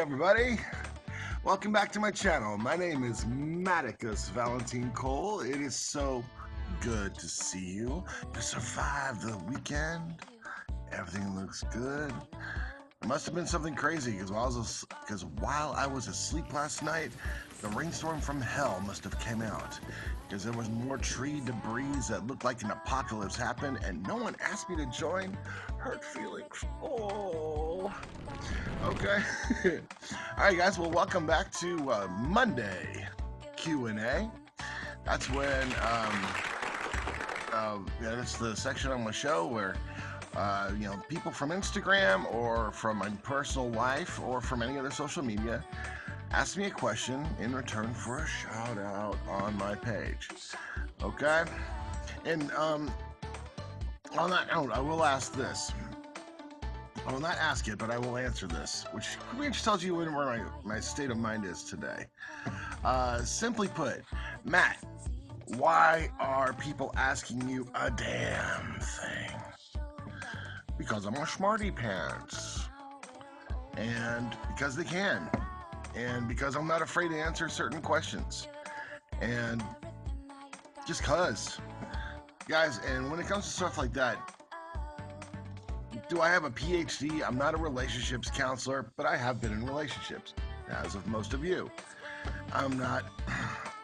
everybody. Welcome back to my channel. My name is Maticus Valentine Cole. It is so good to see you. You survived the weekend. Everything looks good. It must have been something crazy because while I was asleep last night, the rainstorm from hell must have came out because there was more tree debris that looked like an apocalypse happened, and no one asked me to join. Hurt feelings. Oh. Okay. All right, guys. Well, welcome back to Monday Q&A. That's when that's the section on my show where people from Instagram or from my personal life or from any other social media ask me a question in return for a shout out on my page. Okay. And on that note, I will ask this. I will not ask it, but I will answer this, which pretty much tells you where my state of mind is today. Simply put, Matt, why are people asking you a damn thing? Because I'm a smarty pants. And because they can. And because I'm not afraid to answer certain questions. And just cause. Guys, and when it comes to stuff like that, do I have a PhD? I'm not a relationships counselor, but I have been in relationships, as of most of you. I'm not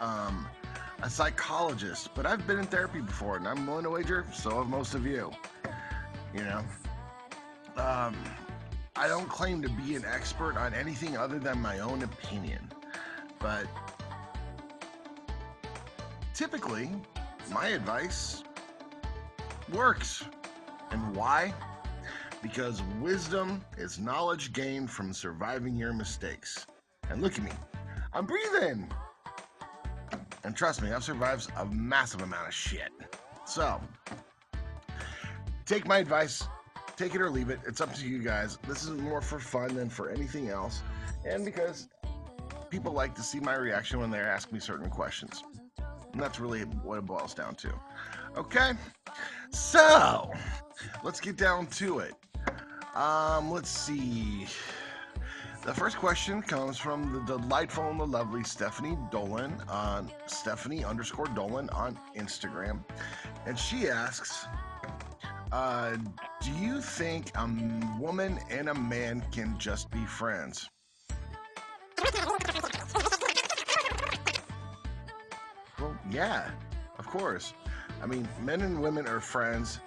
a psychologist, but I've been in therapy before, and I'm willing to wager so have most of you. You know, I don't claim to be an expert on anything other than my own opinion, but typically, my advice works. And why? Because wisdom is knowledge gained from surviving your mistakes. And look at me, I'm breathing. And trust me, I've survived a massive amount of shit. So, take my advice, take it or leave it. It's up to you guys. This is more for fun than for anything else. And because people like to see my reaction when they ask me certain questions. And that's really what it boils down to. Okay? So, let's get down to it. Let's see. The first question comes from the delightful and the lovely Stefanie Dolan on Stefanie_Dolan on Instagram. And she asks, do you think a woman and a man can just be friends? Well, yeah, of course. I mean, men and women are friends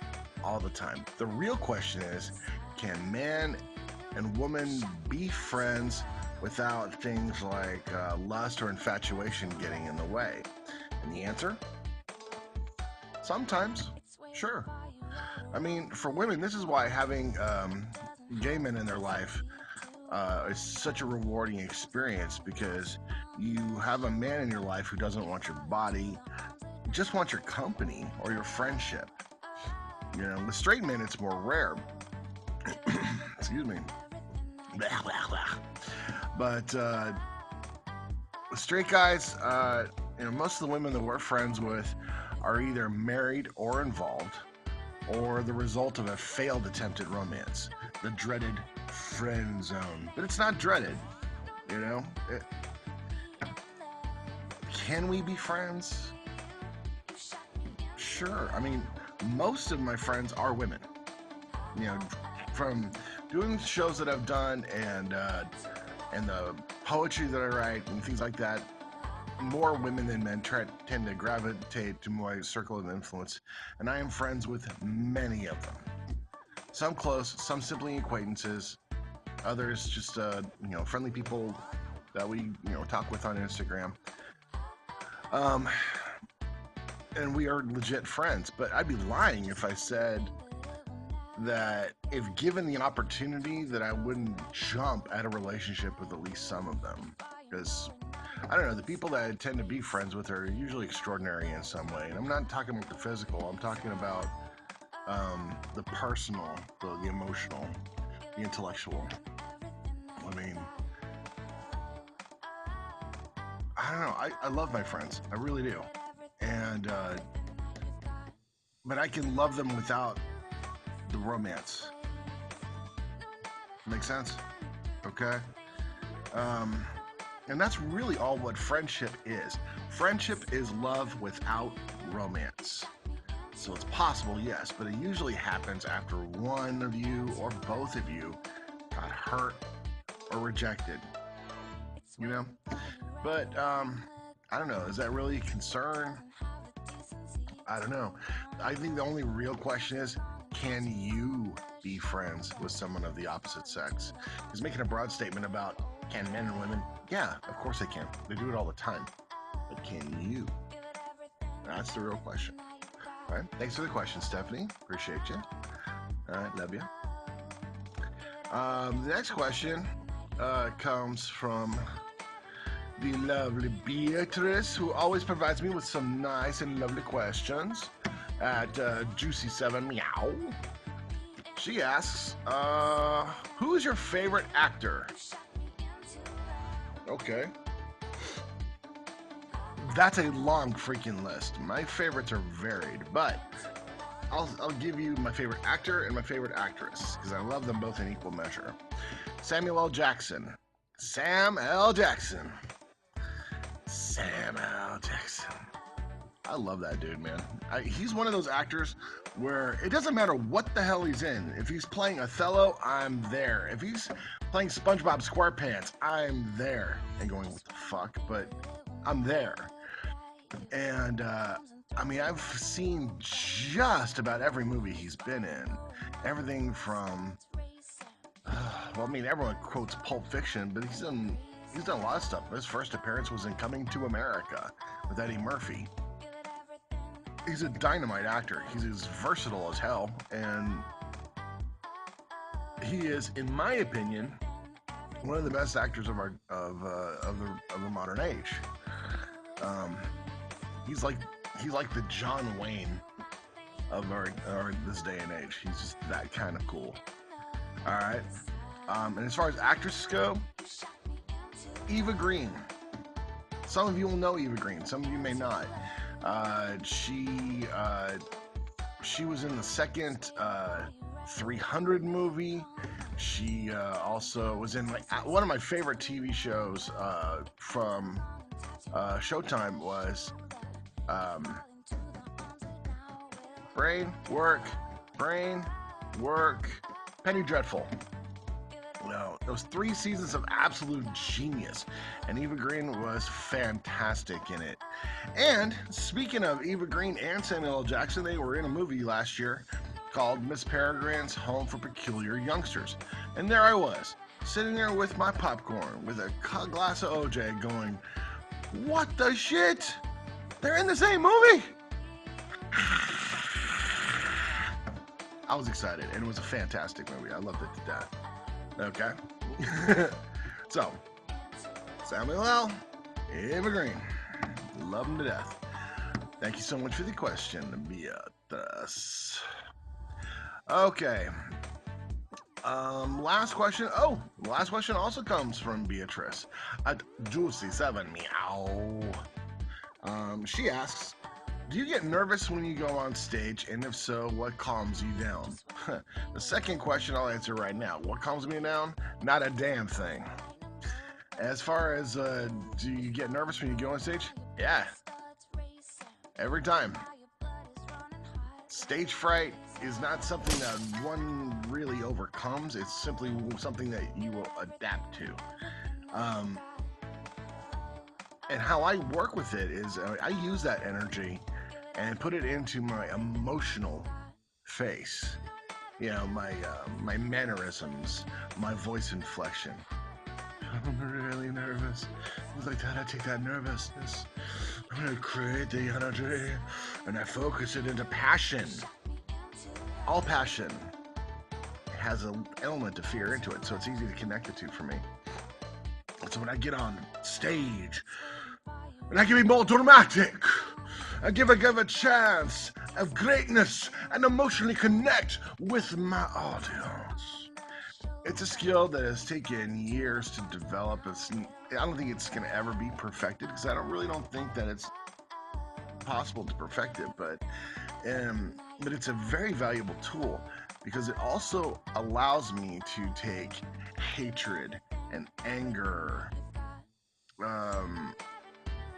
all the time. The real question is, can man and woman be friends without things like lust or infatuation getting in the way? And the answer? Sometimes, sure. I mean, for women, this is why having gay men in their life is such a rewarding experience, because you have a man in your life who doesn't want your body, just wants your company or your friendship. You know, with straight men, it's more rare. Excuse me. Blah, blah, blah. But with straight guys, most of the women that we're friends with are either married or involved, or the result of a failed attempt at romance, the dreaded friend zone. But it's not dreaded, you know. Can we be friends? Sure. I mean, most of my friends are women. You know, from doing shows that I've done and the poetry that I write and things like that, more women than men tend to gravitate to my circle of influence, and I am friends with many of them. Some close, some simply acquaintances, others just friendly people that we talk with on Instagram. And we are legit friends, but I'd be lying if I said that if given the opportunity that I wouldn't jump at a relationship with at least some of them. Because, I don't know, the people that I tend to be friends with are usually extraordinary in some way. And I'm not talking about the physical, I'm talking about the personal, the emotional, the intellectual. I mean, I don't know, I love my friends, I really do. And, but I can love them without the romance. Make sense? Okay? And that's really all what friendship is. Friendship is love without romance. So it's possible, yes, but it usually happens after one of you or both of you got hurt or rejected. You know? But I don't know. Is that really a concern? I don't know. I think the only real question is, can you be friends with someone of the opposite sex? He's making a broad statement about, can men and women? Yeah, of course they can. They do it all the time. But can you? That's the real question. All right. Thanks for the question, Stephanie. Appreciate you. All right. Love you. The next question comes from the lovely Beatrice, who always provides me with some nice and lovely questions at Juicy7 Meow. She asks, who is your favorite actor? Okay. That's a long freaking list. My favorites are varied, but I'll give you my favorite actor and my favorite actress, because I love them both in equal measure. Samuel L. Jackson. Sam L. Jackson. Sam L. Jackson. I love that dude, man. He's one of those actors where it doesn't matter what the hell he's in. If he's playing Othello, I'm there. If he's playing SpongeBob SquarePants, I'm there. And going, what the fuck? But I'm there. And I mean, I've seen just about every movie he's been in. Everything from, well, I mean, everyone quotes Pulp Fiction, but he's done a lot of stuff. His first appearance was in Coming to America with Eddie Murphy. He's a dynamite actor. He's as versatile as hell, and he is, in my opinion, one of the best actors of the modern age. He's like the John Wayne of our this day and age. He's just that kind of cool. All right. And as far as actresses go, Eva Green. Some of you will know Eva Green. Some of you may not. She was in the second 300 movie. She also was in one of my favorite TV shows from Showtime was Brain Work, Penny Dreadful. No, those 3 seasons of absolute genius, and Eva Green was fantastic in it. And speaking of Eva Green and Samuel L. Jackson, they were in a movie last year called Miss Peregrine's Home for Peculiar Youngsters. And there I was, sitting there with my popcorn, with a glass of OJ going, what the shit? They're in the same movie? I was excited, and it was a fantastic movie. I loved it to death. Okay. So, Samuel L. Eva Green. Love him to death. Thank you so much for the question, Beatrice. Okay. Last question. Oh, last question also comes from Beatrice at Juicy7 Meow. She asks, do you get nervous when you go on stage? And if so, what calms you down? The second question I'll answer right now. What calms me down? Not a damn thing. As far as, do you get nervous when you go on stage? Yeah. Every time. Stage fright is not something that one really overcomes. It's simply something that you will adapt to. And how I work with it is I use that energy and put it into my emotional face. You know, my mannerisms, my voice inflection. I'm really nervous. It's like that. I take that nervousness, I'm gonna create the energy, and I focus it into passion. All passion has an element of fear into it, so it's easy to connect the two for me. So when I get on stage, and I can be more dramatic, I give a chance of greatness and emotionally connect with my audience. It's a skill that has taken years to develop. I don't think it's going to ever be perfected, because I really don't think that it's possible to perfect it, but it's a very valuable tool, because it also allows me to take hatred and anger,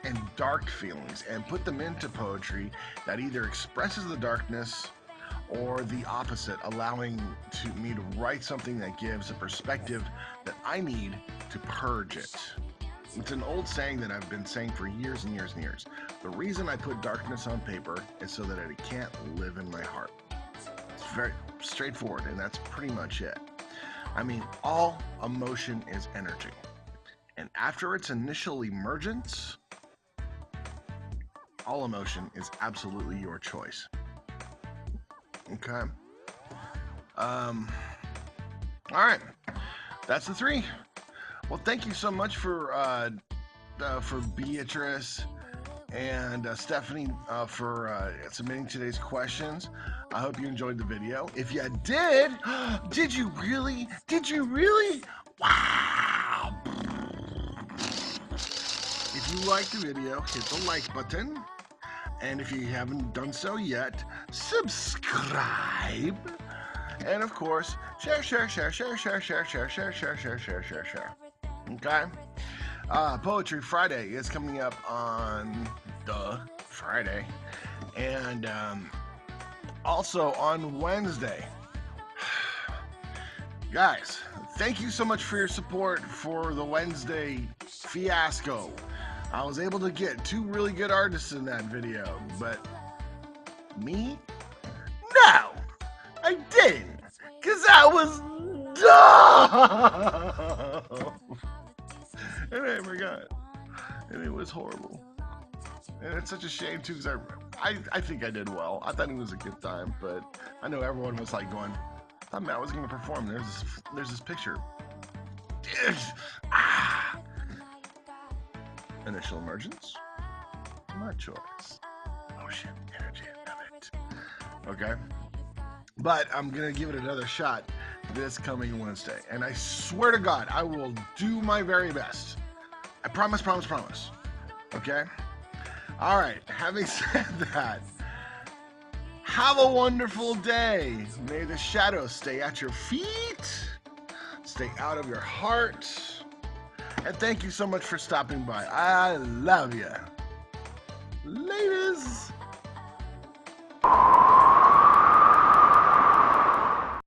and dark feelings, and put them into poetry that either expresses the darkness or the opposite, allowing me to write something that gives a perspective that I need to purge it. It's an old saying that I've been saying for years and years and years. The reason I put darkness on paper is so that it can't live in my heart. It's very straightforward, and that's pretty much it. I mean, all emotion is energy. And after its initial emergence, all emotion is absolutely your choice. Okay? All right. That's the 3. Well, thank you so much for Beatrice and Stephanie for submitting today's questions. I hope you enjoyed the video. If you did you really? Did you really? Wow! If you liked the video, hit the like button. And if you haven't done so yet, subscribe. And of course, share. Okay? Poetry Friday is coming up on Friday. And also on Wednesday. Guys, thank you so much for your support for the Wednesday fiasco. I was able to get 2 really good artists in that video, but me? No! I didn't! Because I was dumb! And I forgot. And it was horrible. And it's such a shame, too, because I think I did well. I thought it was a good time, but I know everyone was like going, I thought Matt was going to perform. There's this picture. Initial emergence, my choice. Motion, energy, of it. Okay? But I'm going to give it another shot this coming Wednesday. And I swear to God, I will do my very best. I promise. Okay? All right. Having said that, have a wonderful day. May the shadows stay at your feet, stay out of your heart. And thank you so much for stopping by. I love you. Laters.